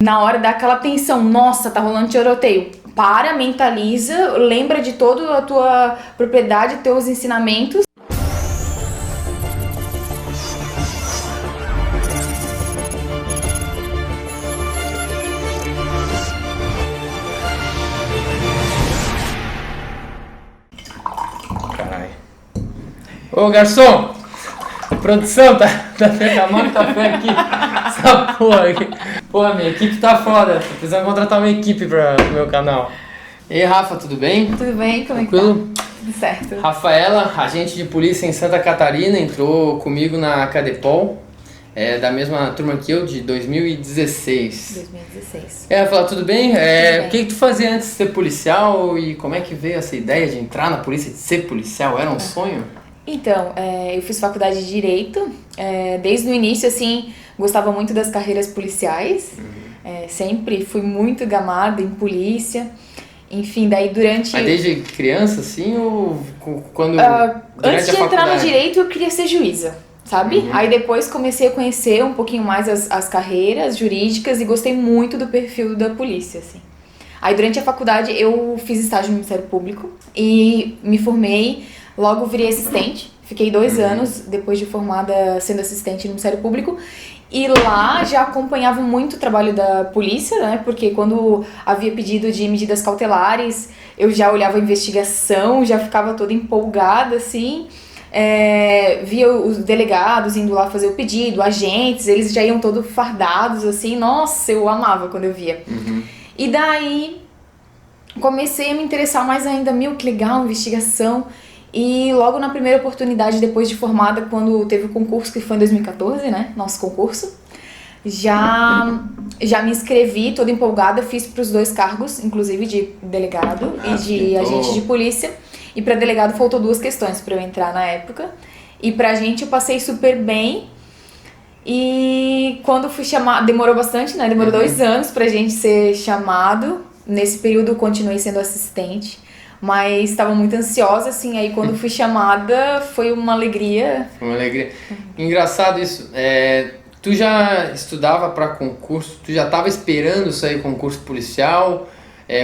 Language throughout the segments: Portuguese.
na hora dá aquela tensão, nossa, tá rolando tiroteio. Para, mentaliza, lembra de toda a tua propriedade, teus ensinamentos. Caralho. Ô, garçom! Produção, tá derramando café aqui. Essa porra aqui. Pô, minha equipe tá foda. Tô precisando contratar uma equipe pro meu canal. E aí, Rafa, tudo bem? Tudo bem? Como Tranquilo? é que tá? Tudo certo. Rafaela, agente de polícia em Santa Catarina, entrou comigo na Cadepol, da mesma turma que eu, de 2016. 2016. Rafaela, tudo bem? bem. O que tu fazia antes de ser policial e como é que veio essa ideia de entrar na polícia, de ser policial? Era um sonho? Então, eu fiz faculdade de Direito, desde o início, assim, gostava muito das carreiras policiais, sempre fui muito gamada em polícia, enfim, daí durante... Mas desde criança, assim, ou quando... antes de entrar no Direito, eu queria ser juíza, sabe? Uhum. Aí depois comecei a conhecer um pouquinho mais as carreiras jurídicas e gostei muito do perfil da polícia, assim. Aí durante a faculdade eu fiz estágio no Ministério Público e me formei. Logo virei assistente, fiquei 2 anos depois de formada sendo assistente no Ministério Público e lá já acompanhava muito o trabalho da polícia, né? Porque quando havia pedido de medidas cautelares, eu já olhava a investigação, já ficava toda empolgada, assim. Via os delegados indo lá fazer o pedido, agentes, eles já iam todos fardados, assim. Nossa, eu amava quando eu via. E daí comecei a me interessar mais ainda, que legal, investigação. E logo na primeira oportunidade, depois de formada, quando teve o concurso, que foi em 2014, né, nosso concurso, já me inscrevi, toda empolgada, fiz para os 2 cargos, inclusive de delegado e de agente de polícia. E para delegado faltou 2 questões para eu entrar na época. E pra gente eu passei super bem. E quando fui chamada, demorou bastante, né, demorou 2 anos pra gente ser chamado. Nesse período eu continuei sendo assistente. Mas estava muito ansiosa, assim, aí quando fui chamada foi uma alegria. Foi uma alegria. Engraçado isso, tu já estudava para concurso, tu já estava esperando sair concurso policial?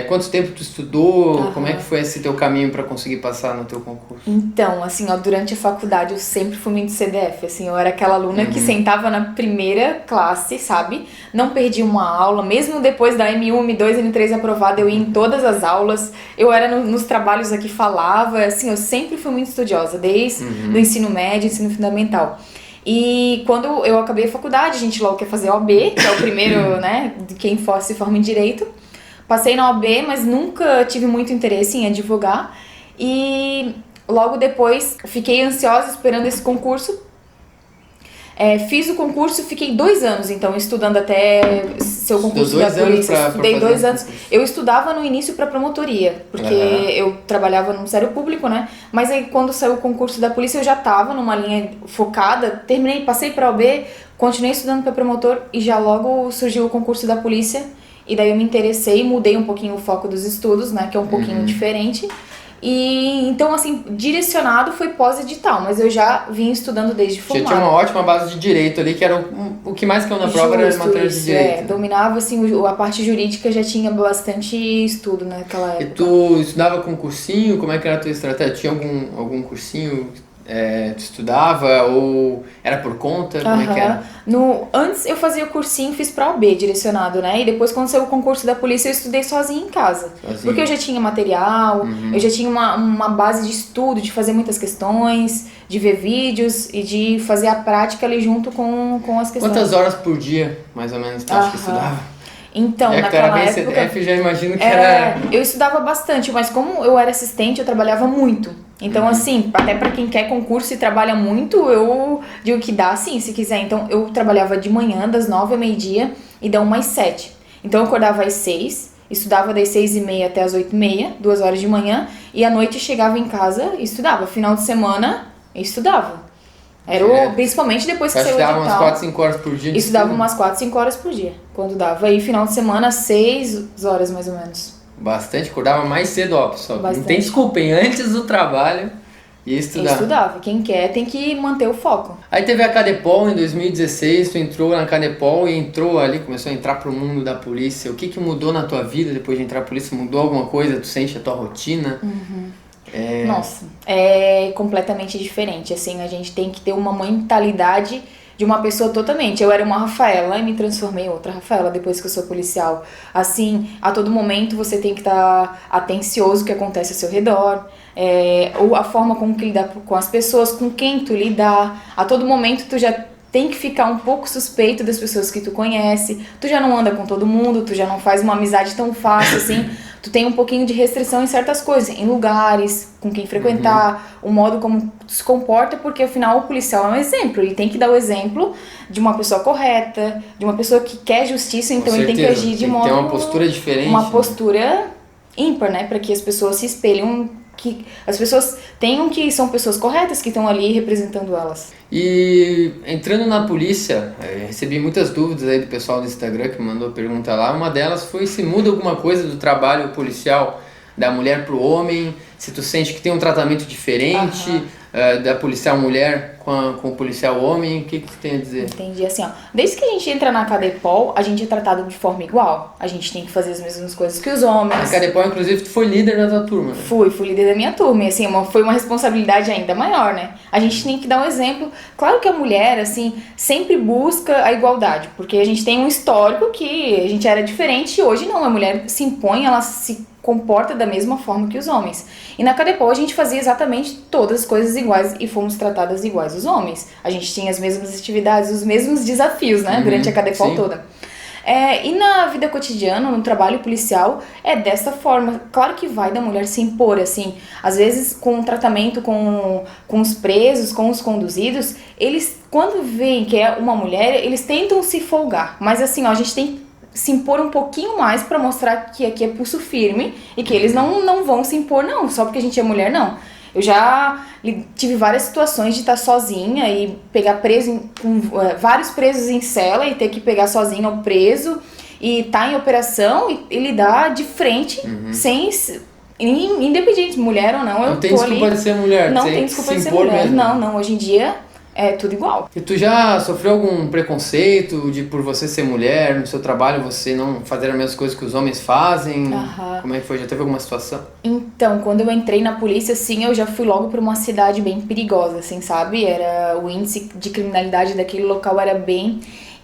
Quanto tempo tu estudou? Como é que foi esse teu caminho para conseguir passar no teu concurso? Então, assim, durante a faculdade eu sempre fui muito CDF, assim, eu era aquela aluna que sentava na primeira classe, sabe? Não perdia uma aula, mesmo depois da M1, M2, M3 aprovada, eu ia em todas as aulas, eu era nos trabalhos aqui, falava, assim, eu sempre fui muito estudiosa, desde o ensino médio, ensino fundamental. E quando eu acabei a faculdade, a gente logo quer fazer OAB, que é o primeiro, né, de quem se forma em Direito. Passei na OAB, mas nunca tive muito interesse em advogar. E logo depois fiquei ansiosa esperando esse concurso. Fiz o concurso, fiquei 2 anos, então, estudando até ser o concurso da polícia. Estudei 2 anos. Eu estudava no início para promotoria, porque eu trabalhava no Ministério Público, né? Mas aí quando saiu o concurso da polícia eu já estava numa linha focada, terminei, passei para a OAB, continuei estudando para promotor e já logo surgiu o concurso da polícia. E daí eu me interessei, mudei um pouquinho o foco dos estudos, né, que é um pouquinho diferente. E então, assim, direcionado foi pós-edital, mas eu já vim estudando desde formada. Já tinha uma ótima base de direito ali, que era o que mais caiu na prova era matéria de direito. Dominava, assim, a parte jurídica, já tinha bastante estudo naquela época. E tu estudava com cursinho? Como é que era a tua estratégia? Tinha algum cursinho? Tu estudava ou era por conta? Como é que era? Antes eu fazia o cursinho, fiz pra OAB direcionado, né? E depois quando saiu o concurso da polícia eu estudei sozinha em casa. Porque eu já tinha material, eu já tinha uma base de estudo, de fazer muitas questões, de ver vídeos e de fazer a prática ali junto com as questões. Quantas horas por dia, mais ou menos, tu acha que estudava? Então, que naquela era bem época... CDF, já imagino que era... Eu estudava bastante, mas como eu era assistente, eu trabalhava muito. Então, assim, até pra quem quer concurso e trabalha muito, eu digo que dá sim, se quiser. Então, eu trabalhava de manhã, das 9 ao meio-dia, e da 1 às 7. Então, eu acordava às 6, estudava das 6h30 até as 8h30, 2 horas de manhã, e à noite chegava em casa e estudava. Final de semana, eu estudava. Principalmente depois que saiu o edital. Estudava umas 4, 5 horas por dia? Estudava umas 4, 5 horas por dia, quando dava. E final de semana, 6 horas mais ou menos. Bastante, acordava mais cedo, ó, pessoal. Bastante. Não tem desculpa, hein? Antes do trabalho Ia estudar. Estudava. Quem quer tem que manter o foco. Aí teve a Cadepol em 2016, tu entrou na Cadepol e entrou ali, começou a entrar pro mundo da polícia. O que mudou na tua vida depois de entrar na polícia? Mudou alguma coisa? Tu sente a tua rotina? Nossa, é completamente diferente. Assim, a gente tem que ter uma mentalidade de uma pessoa totalmente. Eu era uma Rafaela e me transformei em outra Rafaela depois que eu sou policial. Assim, a todo momento você tem que estar atencioso ao que acontece ao seu redor, ou a forma como que lidar com as pessoas, com quem tu lidar. A todo momento tu já tem que ficar um pouco suspeito das pessoas que tu conhece. Tu já não anda com todo mundo, tu já não faz uma amizade tão fácil assim. Tu tem um pouquinho de restrição em certas coisas, em lugares, com quem frequentar, o modo como tu se comporta, porque afinal o policial é um exemplo. Ele tem que dar o exemplo de uma pessoa correta, de uma pessoa que quer justiça, então ele tem que agir de modo... Tem uma postura diferente. Uma postura ímpar, né? Para que as pessoas se espelhem, que as pessoas tenham que são pessoas corretas que estão ali representando elas. E entrando na polícia, recebi muitas dúvidas aí do pessoal do Instagram que me mandou pergunta lá. Uma delas foi se muda alguma coisa do trabalho policial da mulher pro homem, se tu sente que tem um tratamento diferente da policial mulher com o policial homem, o que tu tem a dizer? Entendi, assim, ó, desde que a gente entra na Cadepol, a gente é tratado de forma igual, a gente tem que fazer as mesmas coisas que os homens. Na Cadepol, inclusive, tu foi líder da tua turma, né? Fui líder da minha turma, e assim, foi uma responsabilidade ainda maior, né? A gente tem que dar um exemplo. Claro que a mulher, assim, sempre busca a igualdade, porque a gente tem um histórico que a gente era diferente e hoje não, a mulher se impõe, ela se comporta da mesma forma que os homens. E na Cadepol a gente fazia exatamente todas as coisas iguais e fomos tratadas iguais os homens. A gente tinha as mesmas atividades, os mesmos desafios, né, durante a Cadepol sim. toda. E na vida cotidiana, no trabalho policial, é dessa forma. Claro que vai da mulher se impor, assim. Às vezes, com o tratamento com os presos, com os conduzidos, eles, quando veem que é uma mulher, eles tentam se folgar. Mas assim, ó, a gente tem que se impor um pouquinho mais pra mostrar que aqui é pulso firme e que eles não vão se impor, não, só porque a gente é mulher, não. Eu já tive várias situações de estar sozinha e pegar vários presos em cela e ter que pegar sozinha o preso e estar em operação e lidar de frente, sem... Independente, mulher ou não, eu não tem tô desculpa ali, de ser mulher, não tem desculpa de ser mulher, mesmo. não, hoje em dia é tudo igual. E tu já sofreu algum preconceito por você ser mulher, no seu trabalho você não fazer as mesmas coisas que os homens fazem? Como é que foi? Já teve alguma situação? Então, quando eu entrei na polícia, assim, eu já fui logo pra uma cidade bem perigosa, assim, sabe? O índice de criminalidade daquele local era bem...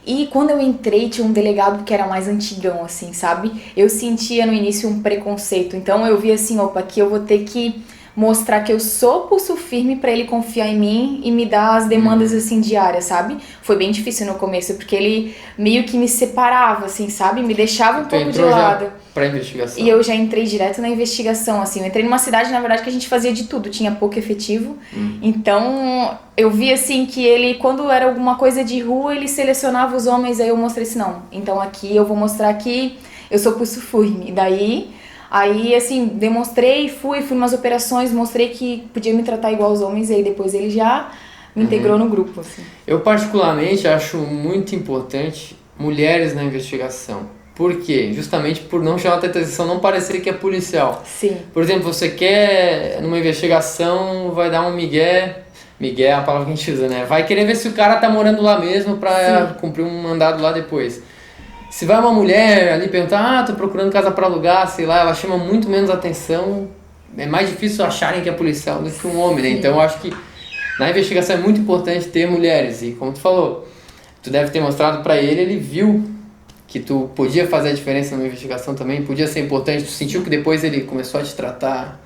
E quando eu entrei, tinha um delegado que era mais antigão, assim, sabe? Eu sentia no início um preconceito. Então eu vi assim, opa, aqui eu vou ter que mostrar que eu sou pulso firme pra ele confiar em mim e me dar as demandas, assim, diárias, sabe? Foi bem difícil no começo, porque ele meio que me separava, assim, sabe? Me deixava um pouco de lado. Já pra investigação. E eu já entrei direto na investigação, assim. Eu entrei numa cidade, na verdade, que a gente fazia de tudo. Tinha pouco efetivo. Então, eu vi, assim, que ele, quando era alguma coisa de rua, ele selecionava os homens. Aí eu mostrei assim, não. Então, aqui eu vou mostrar que eu sou pulso firme. E daí... Aí, assim, demonstrei, fui umas operações, mostrei que podia me tratar igual aos homens, e aí depois ele já me integrou no grupo, assim. Eu, particularmente, acho muito importante mulheres na investigação. Por quê? Justamente por não chamar a atenção, não parecer que é policial. Sim. Por exemplo, você quer, numa investigação, vai dar um migué é a palavra que a gente usa, né? Vai querer ver se o cara tá morando lá mesmo pra cumprir um mandado lá depois. Se vai uma mulher ali perguntar, tô procurando casa pra alugar, sei lá, ela chama muito menos atenção. É mais difícil acharem que é policial do que um homem, né? Então eu acho que na investigação é muito importante ter mulheres. E como tu falou, tu deve ter mostrado pra ele, ele viu que tu podia fazer a diferença na investigação também, podia ser importante. Tu sentiu que depois ele começou a te tratar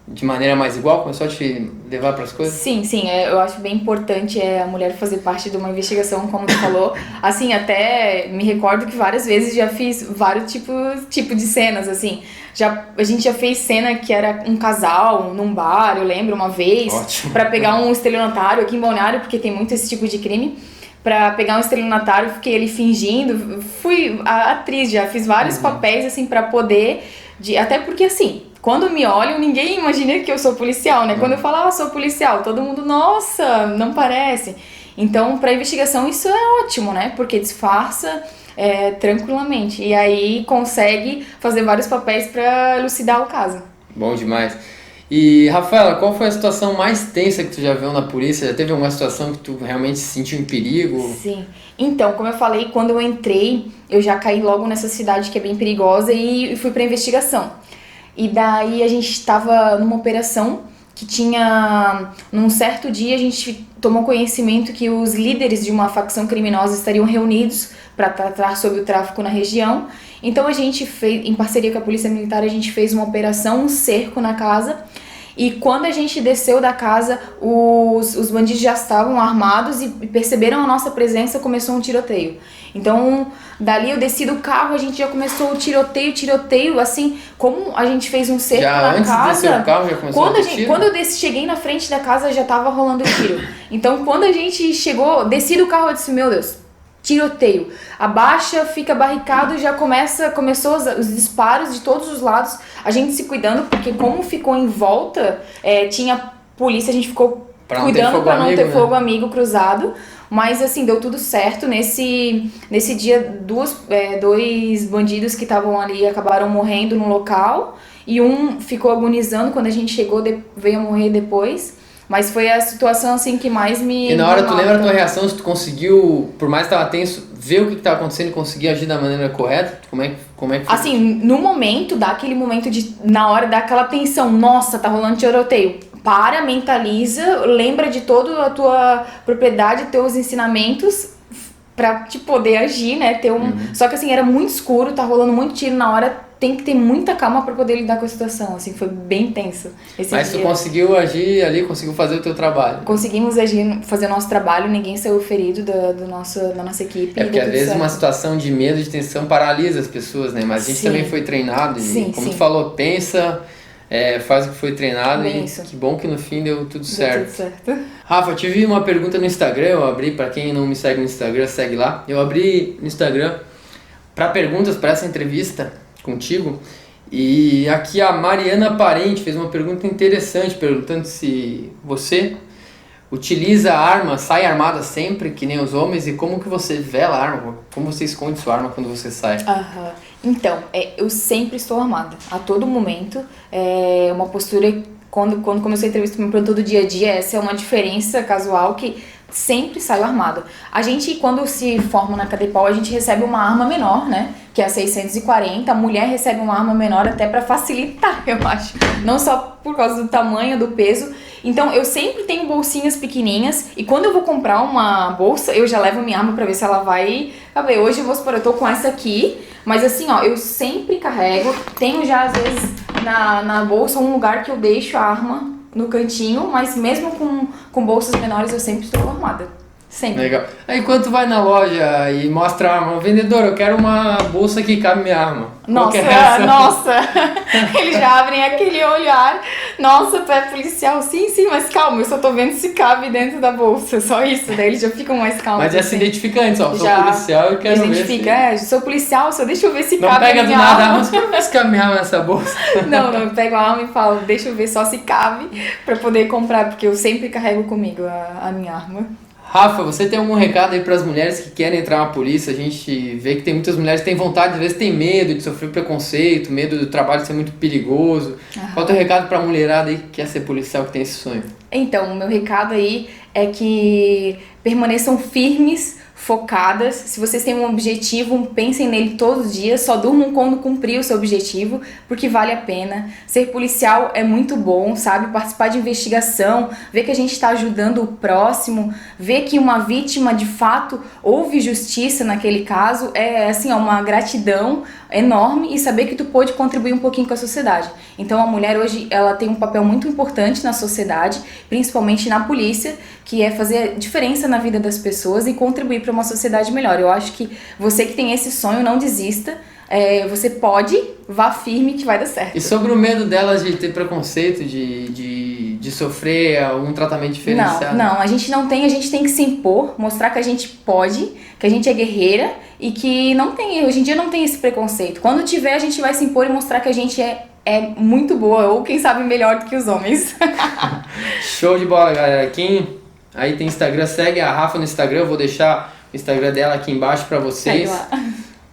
de maneira mais igual, começou a te levar para as coisas? Sim, eu acho bem importante a mulher fazer parte de uma investigação, como tu falou. Assim, até me recordo que várias vezes já fiz vários tipos de cenas, assim. A gente já fez cena que era um casal num bar, eu lembro uma vez, para pegar um estelionatário aqui em Balneário, porque tem muito esse tipo de crime. Pra pegar um estelionatário, fiquei ele fingindo, fui a atriz, já fiz vários papéis, assim, pra poder... Até porque, assim, quando me olham, ninguém imagina que eu sou policial, né? Quando eu falo, sou policial, todo mundo, nossa, não parece. Então, pra investigação, isso é ótimo, né? Porque disfarça tranquilamente. E aí, consegue fazer vários papéis pra elucidar o caso. Bom demais. E, Rafaela, qual foi a situação mais tensa que tu já viu na polícia? Já teve alguma situação que tu realmente se sentiu em perigo? Sim. Então, como eu falei, quando eu entrei, eu já caí logo nessa cidade que é bem perigosa e fui pra investigação. E daí a gente estava numa operação que tinha, num certo dia, a gente tomou conhecimento que os líderes de uma facção criminosa estariam reunidos para tratar sobre o tráfico na região. Então a gente fez, em parceria com a Polícia Militar, a gente fez uma operação, um cerco na casa. E quando a gente desceu da casa, os bandidos já estavam armados e perceberam a nossa presença, começou um tiroteio. Então, dali eu desci do carro, a gente já começou o tiroteio, assim, como a gente fez um cerco Já na antes casa. de descer do carro já começou a ter tiro? Quando eu cheguei na frente da casa, já tava rolando tiro. Então, quando a gente chegou, desci do carro, eu disse, meu Deus, tiroteio. Abaixa, fica barricado, já começou os disparos de todos os lados. A gente se cuidando, porque como ficou em volta, tinha polícia, a gente ficou cuidando para não ter fogo amigo cruzado. Mas assim, deu tudo certo. Nesse dia, dois bandidos que estavam ali acabaram morrendo no local. E um ficou agonizando quando a gente chegou, veio a morrer depois. Mas foi a situação assim que mais me... E na hora, tu lembra a tua reação, se tu conseguiu, por mais que tava tenso, ver o que estava acontecendo e conseguir agir da maneira correta? Como é que foi? Assim, no momento, dá aquele momento na hora daquela tensão, nossa, tá rolando tiroteio. Para, mentaliza, lembra de toda a tua propriedade, teus ensinamentos pra te poder agir, né? Só que assim, era muito escuro, tá rolando muito tiro na hora, tem que ter muita calma pra poder lidar com a situação, assim, foi bem tenso esse Mas dia. tu conseguiu agir ali, conseguiu fazer o teu trabalho? Conseguimos agir, fazer o nosso trabalho, ninguém saiu ferido da nossa equipe. É porque às vezes uma situação de medo, de tensão paralisa as pessoas, né? Mas a gente também foi treinado e, como tu falou, pensa... faz o que foi treinado bem e isso. Que bom que no fim deu tudo certo. Rafa, eu tive uma pergunta no Instagram, eu abri, pra quem não me segue no Instagram, segue lá. Eu abri no Instagram para perguntas para essa entrevista contigo e aqui a Mariana Parente fez uma pergunta interessante, perguntando se você utiliza a arma, sai armada sempre, que nem os homens, e como que você vela a arma, como você esconde sua arma quando você sai? Então, eu sempre estou armada, a todo momento, é uma postura, quando comecei a entrevista, me perguntou do dia a dia, essa é uma diferença casual que sempre saio armada. A gente, quando se forma na Cadepol, a gente recebe uma arma menor, né, que é a 640, a mulher recebe uma arma menor até para facilitar, eu acho, não só por causa do tamanho, do peso. Então, eu sempre tenho bolsinhas pequenininhas e quando eu vou comprar uma bolsa, eu já levo minha arma pra ver se ela vai caber. Hoje eu tô com essa aqui, mas assim, ó, eu sempre carrego. Tenho já, às vezes, na bolsa um lugar que eu deixo a arma no cantinho, mas mesmo com bolsas menores eu sempre estou armada. Sempre. Legal. Aí quando tu vai na loja e mostra a arma, vendedor, eu quero uma bolsa que cabe minha arma. Nossa, eles já abrem aquele olhar. Nossa, tu é policial? Sim, mas calma, eu só tô vendo se cabe dentro da bolsa, só isso. Daí eles já ficam mais calmos. Mas assim. Se identifica antes, ó, sou policial e quero ver sou policial, só deixa eu ver se não cabe pega a minha do nada, arma. mas quero ver se cabe minha arma nessa bolsa. Não, eu pego a arma e falo, deixa eu ver só se cabe pra poder comprar, porque eu sempre carrego comigo a minha arma. Rafa, você tem algum recado aí para as mulheres que querem entrar na polícia? A gente vê que tem muitas mulheres que têm vontade, às vezes tem medo de sofrer preconceito, medo do trabalho ser muito perigoso. Qual é o teu recado para a mulherada aí que quer ser policial, que tem esse sonho? Então, o meu recado aí é que permaneçam firmes, focadas. Se vocês têm um objetivo, pensem nele todos os dias, só durmam quando cumprir o seu objetivo, porque vale a pena. Ser policial é muito bom, sabe? Participar de investigação, ver que a gente está ajudando o próximo, ver que uma vítima de fato houve justiça naquele caso, é assim, uma gratidão enorme e saber que tu pôde contribuir um pouquinho com a sociedade. Então a mulher hoje, ela tem um papel muito importante na sociedade, principalmente na polícia, que é fazer diferença na vida das pessoas e contribuir para uma sociedade melhor. Eu acho que você que tem esse sonho, não desista, você pode, vá firme que vai dar certo. E sobre o medo delas de ter preconceito, de sofrer um tratamento diferenciado? Não, a gente não tem, a gente tem que se impor, mostrar que a gente pode, que a gente é guerreira e que não tem, hoje em dia não tem esse preconceito. Quando tiver, a gente vai se impor e mostrar que a gente é muito boa, ou quem sabe melhor do que os homens. Show de bola, galera. Quem aí tem Instagram, segue a Rafa no Instagram, eu vou deixar o Instagram dela aqui embaixo pra vocês.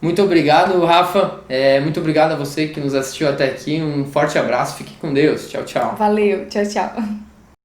Muito obrigado, Rafa. Muito obrigado a você que nos assistiu até aqui. Um forte abraço. Fique com Deus. Tchau, tchau. Valeu, tchau, tchau.